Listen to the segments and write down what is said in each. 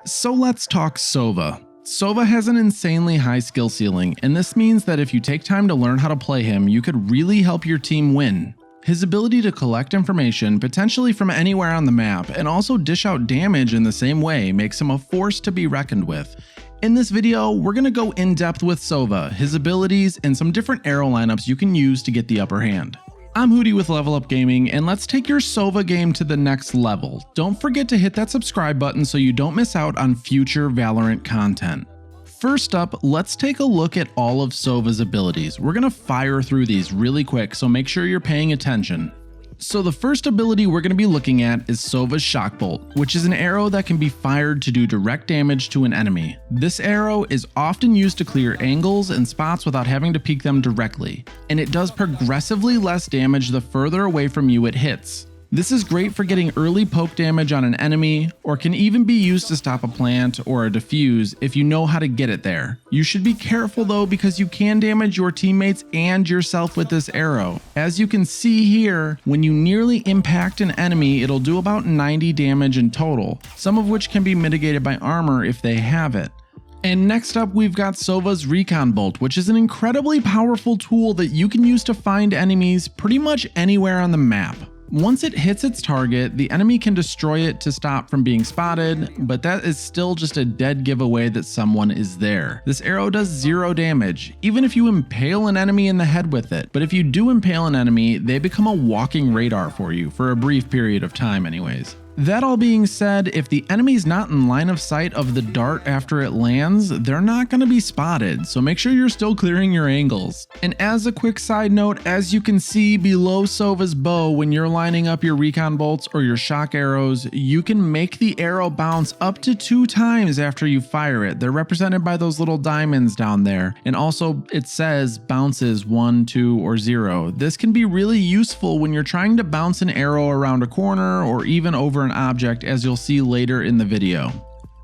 So let's talk Sova. Sova has an insanely high skill ceiling, and this means that if you take time to learn how to play him, you could really help your team win. His ability to collect information, potentially from anywhere on the map, and also dish out damage in the same way makes him a force to be reckoned with. In this video, we're going to go in depth with Sova, his abilities, and some different arrow lineups you can use to get the upper hand. I'm Hootie with Level Up Gaming, and let's take your Sova game to the next level. Don't forget to hit that subscribe button so you don't miss out on future Valorant content. First up, let's take a look at all of Sova's abilities. We're gonna fire through these really quick, so make sure you're paying attention. So the first ability we're going to be looking at is Sova's Shock Bolt, which is an arrow that can be fired to do direct damage to an enemy. This arrow is often used to clear angles and spots without having to peek them directly, and it does progressively less damage the further away from you it hits. This is great for getting early poke damage on an enemy, or can even be used to stop a plant or a defuse if you know how to get it there. You should be careful though, because you can damage your teammates and yourself with this arrow. As you can see here, when you nearly impact an enemy, it'll do about 90 damage in total, some of which can be mitigated by armor if they have it. And next up, we've got Sova's Recon Bolt, which is an incredibly powerful tool that you can use to find enemies pretty much anywhere on the map. Once it hits its target, the enemy can destroy it to stop from being spotted, but that is still just a dead giveaway that someone is there. This arrow does 0 damage, even if you impale an enemy in the head with it. But if you do impale an enemy, they become a walking radar for you, for a brief period of time anyways. That all being said, if the enemy's not in line of sight of the dart after it lands, they're not going to be spotted, so make sure you're still clearing your angles. And as a quick side note, as you can see below Sova's bow, when you're lining up your Recon Bolts or your shock arrows, you can make the arrow bounce up to 2 times after you fire it. They're represented by those little diamonds down there, and also it says bounces 1, 2, or 0. This can be really useful when you're trying to bounce an arrow around a corner or even over an object, as you'll see later in the video.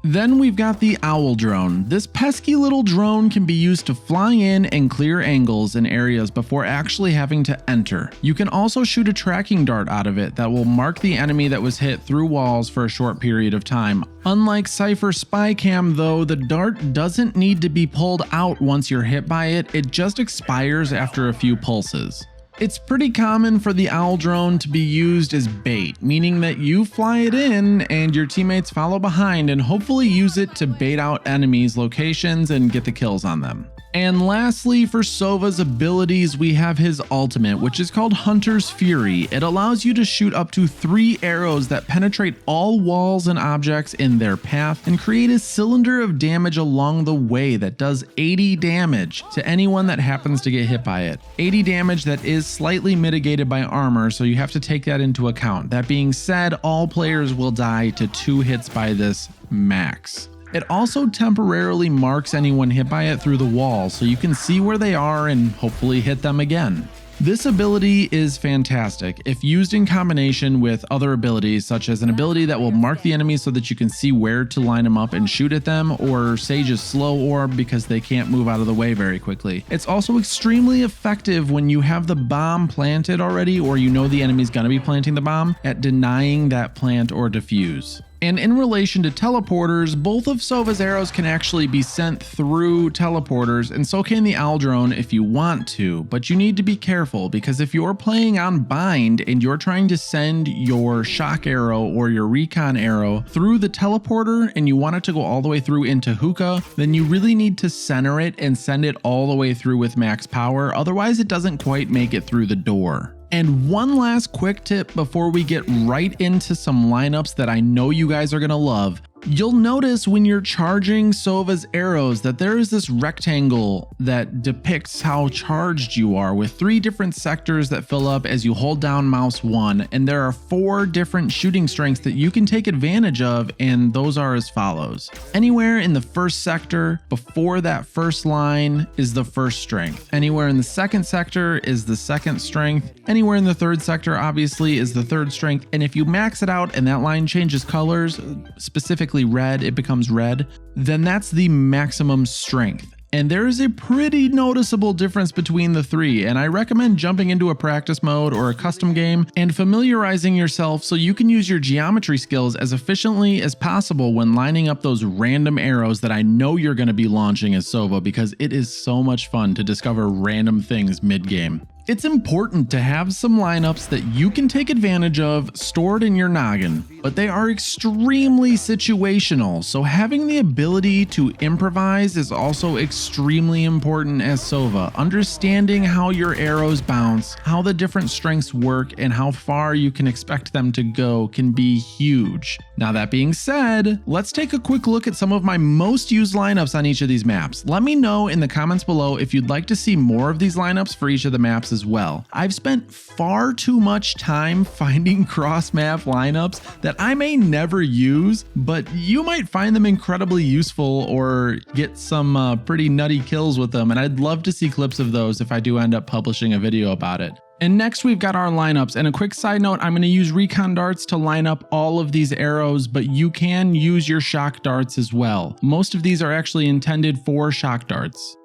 Then we've got the Owl Drone. This pesky little drone can be used to fly in and clear angles in areas before actually having to enter. You can also shoot a tracking dart out of it that will mark the enemy that was hit through walls for a short period of time. Unlike Cypher Spy Cam though, the dart doesn't need to be pulled out once you're hit by it, it just expires after a few pulses. It's pretty common for the Owl Drone to be used as bait, meaning that you fly it in and your teammates follow behind and hopefully use it to bait out enemies' locations and get the kills on them. And lastly, for Sova's abilities, we have his ultimate, which is called Hunter's Fury. It allows you to shoot up to 3 arrows that penetrate all walls and objects in their path and create a cylinder of damage along the way that does 80 damage to anyone that happens to get hit by it. 80 damage that is slightly mitigated by armor, so you have to take that into account. That being said, all players will die to 2 hits by this max. It also temporarily marks anyone hit by it through the wall, so you can see where they are and hopefully hit them again. This ability is fantastic if used in combination with other abilities, such as an ability that will mark the enemy so that you can see where to line them up and shoot at them, or Sage's Slow Orb because they can't move out of the way very quickly. It's also extremely effective when you have the bomb planted already, or you know the enemy's gonna be planting the bomb, at denying that plant or defuse. And in relation to teleporters, both of Sova's arrows can actually be sent through teleporters, and so can the Owl Drone if you want to, but you need to be careful, because if you're playing on bind and you're trying to send your shock arrow or your recon arrow through the teleporter and you want it to go all the way through into hookah, then you really need to center it and send it all the way through with max power, otherwise it doesn't quite make it through the door. And one last quick tip before we get right into some lineups that I know you guys are gonna love. You'll notice when you're charging Sova's arrows that there is this rectangle that depicts how charged you are, with 3 different sectors that fill up as you hold down mouse 1, and there are 4 different shooting strengths that you can take advantage of, and those are as follows. Anywhere in the first sector before that first line is the first strength. Anywhere in the second sector is the second strength. Anywhere in the third sector obviously is the third strength, and if you max it out and that line changes colors, specifically red, it becomes red, then that's the maximum strength. And there is a pretty noticeable difference between the three, and I recommend jumping into a practice mode or a custom game and familiarizing yourself so you can use your geometry skills as efficiently as possible when lining up those random arrows that I know you're going to be launching as Sova, because it is so much fun to discover random things mid-game. It's important to have some lineups that you can take advantage of stored in your noggin, but they are extremely situational, so having the ability to improvise is also extremely important as Sova. Understanding how your arrows bounce, how the different strengths work, and how far you can expect them to go can be huge. Now that being said, let's take a quick look at some of my most used lineups on each of these maps. Let me know in the comments below if you'd like to see more of these lineups for each of the maps as well. I've spent far too much time finding cross-map lineups that I may never use, but you might find them incredibly useful or get some pretty nutty kills with them, and I'd love to see clips of those if I do end up publishing a video about it. And next we've got our lineups, and a quick side note, I'm going to use recon darts to line up all of these arrows, but you can use your shock darts as well. Most of these are actually intended for shock darts.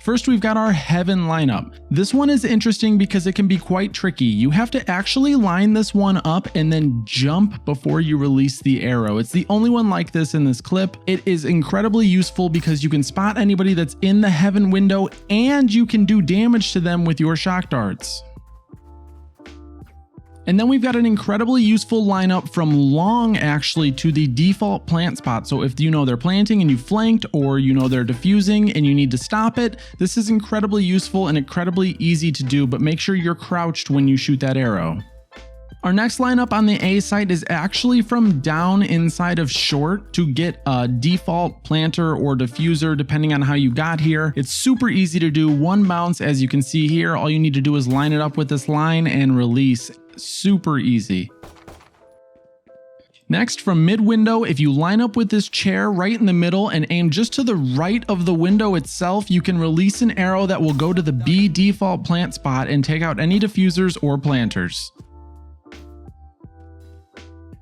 First, we've got our Heaven lineup. This one is interesting because it can be quite tricky. You have to actually line this one up and then jump before you release the arrow. It's the only one like this in this clip. It is incredibly useful because you can spot anybody that's in the Heaven window and you can do damage to them with your shock darts. And then we've got an incredibly useful lineup from long actually to the default plant spot. So if you know they're planting and you flanked, or you know they're defusing and you need to stop it, this is incredibly useful and incredibly easy to do, but make sure you're crouched when you shoot that arrow. Our next lineup on the A site is actually from down inside of short to get a default planter or diffuser depending on how you got here. It's super easy to do, one bounce as you can see here. All you need to do is line it up with this line and release. Super easy. Next, from mid window, if you line up with this chair right in the middle and aim just to the right of the window itself, you can release an arrow that will go to the B default plant spot and take out any diffusers or planters.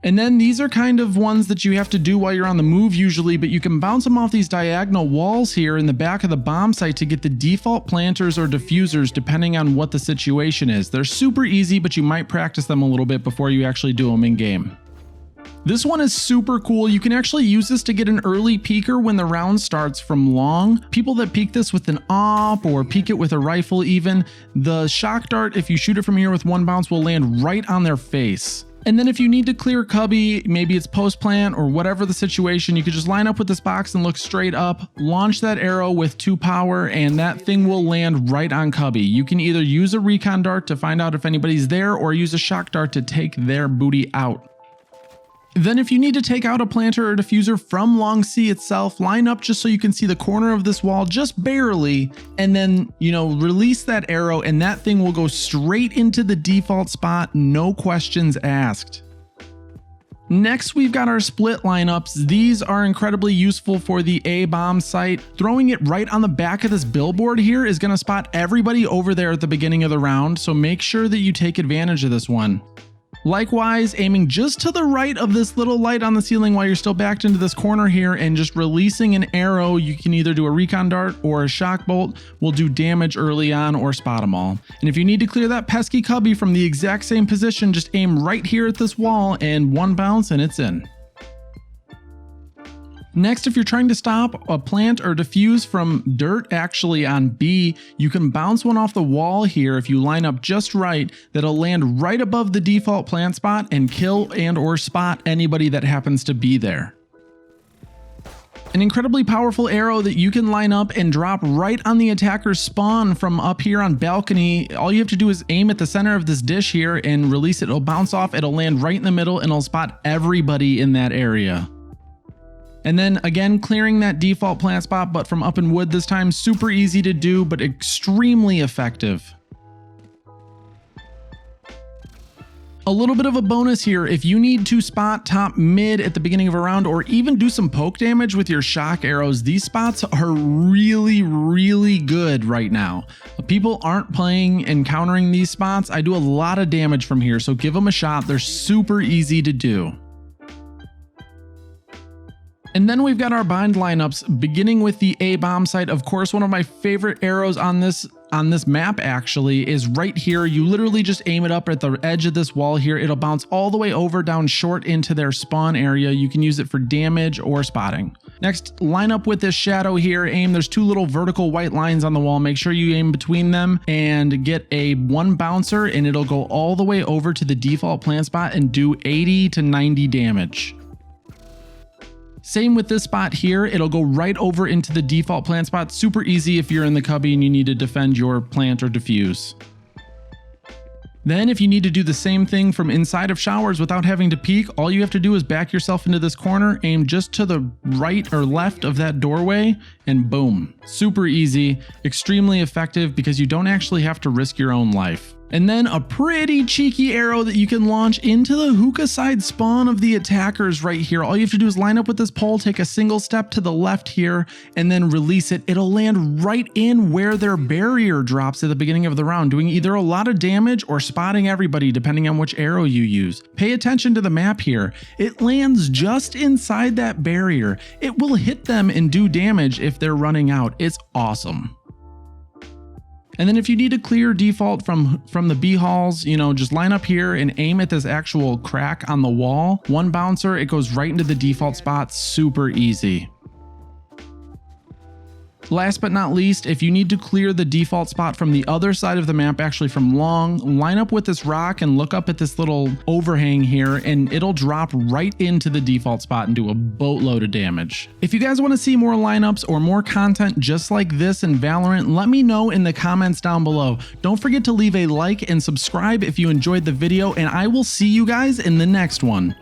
And then these are kind of ones that you have to do while you're on the move usually, but you can bounce them off these diagonal walls here in the back of the bomb site to get the default planters or diffusers depending on what the situation is. They're super easy, but you might practice them a little bit before you actually do them in game. This one is super cool. You can actually use this to get an early peeker when the round starts from long. People that peek this with an AWP or peek it with a rifle even, the shock dart, if you shoot it from here with one bounce, will land right on their face. And then if you need to clear cubby, maybe it's post plant or whatever the situation, you could just line up with this box and look straight up, launch that arrow with 2 power, and that thing will land right on cubby. You can either use a recon dart to find out if anybody's there or use a shock dart to take their booty out. Then if you need to take out a planter or diffuser from long C itself, line up just so you can see the corner of this wall just barely, and then, release that arrow and that thing will go straight into the default spot, no questions asked. Next, we've got our split lineups. These are incredibly useful for the A bomb site. Throwing it right on the back of this billboard here is going to spot everybody over there at the beginning of the round, so make sure that you take advantage of this one. Likewise, aiming just to the right of this little light on the ceiling while you're still backed into this corner here and just releasing an arrow, you can either do a recon dart or a shock bolt, will do damage early on or spot them all. And if you need to clear that pesky cubby from the exact same position, just aim right here at this wall and one bounce and it's in. Next, if you're trying to stop a plant or diffuse from dirt actually on B, you can bounce one off the wall here if you line up just right, that'll land right above the default plant spot and kill and or spot anybody that happens to be there. An incredibly powerful arrow that you can line up and drop right on the attacker's spawn from up here on balcony. All you have to do is aim at the center of this dish here and release it. It'll bounce off, it'll land right in the middle, and it'll spot everybody in that area. And then again, clearing that default plant spot, but from up in wood this time. Super easy to do, but extremely effective. A little bit of a bonus here, if you need to spot top mid at the beginning of a round or even do some poke damage with your shock arrows, these spots are really good right now. People aren't playing and countering these spots. I do a lot of damage from here, so give them a shot. They're super easy to do. And then we've got our bind lineups, beginning with the A bomb site. Of course, one of my favorite arrows on this map actually is right here. You literally just aim it up at the edge of this wall here. It'll bounce all the way over down short into their spawn area. You can use it for damage or spotting. Next, line up with this shadow here. Aim. There's two little vertical white lines on the wall. Make sure you aim between them and get a one bouncer, and it'll go all the way over to the default plant spot and do 80 to 90 damage. Same with this spot here. It'll go right over into the default plant spot. Super easy if you're in the cubby and you need to defend your plant or defuse. Then if you need to do the same thing from inside of showers without having to peek, all you have to do is back yourself into this corner, aim just to the right or left of that doorway, and boom. Super easy, extremely effective because you don't actually have to risk your own life. And then a pretty cheeky arrow that you can launch into the hookah side spawn of the attackers right here. All you have to do is line up with this pole, take a single step to the left here, and then release it. It'll land right in where their barrier drops at the beginning of the round, doing either a lot of damage or spotting everybody, depending on which arrow you use. Pay attention to the map here. It lands just inside that barrier. It will hit them and do damage if they're running out. It's awesome. And then if you need to clear default from the B halls, just line up here and aim at this actual crack on the wall. One bouncer, it goes right into the default spot. Super easy. Last but not least, if you need to clear the default spot from the other side of the map, actually from long, line up with this rock and look up at this little overhang here, and it'll drop right into the default spot and do a boatload of damage. If you guys want to see more lineups or more content just like this in Valorant, let me know in the comments down below. Don't forget to leave a like and subscribe if you enjoyed the video, and I will see you guys in the next one.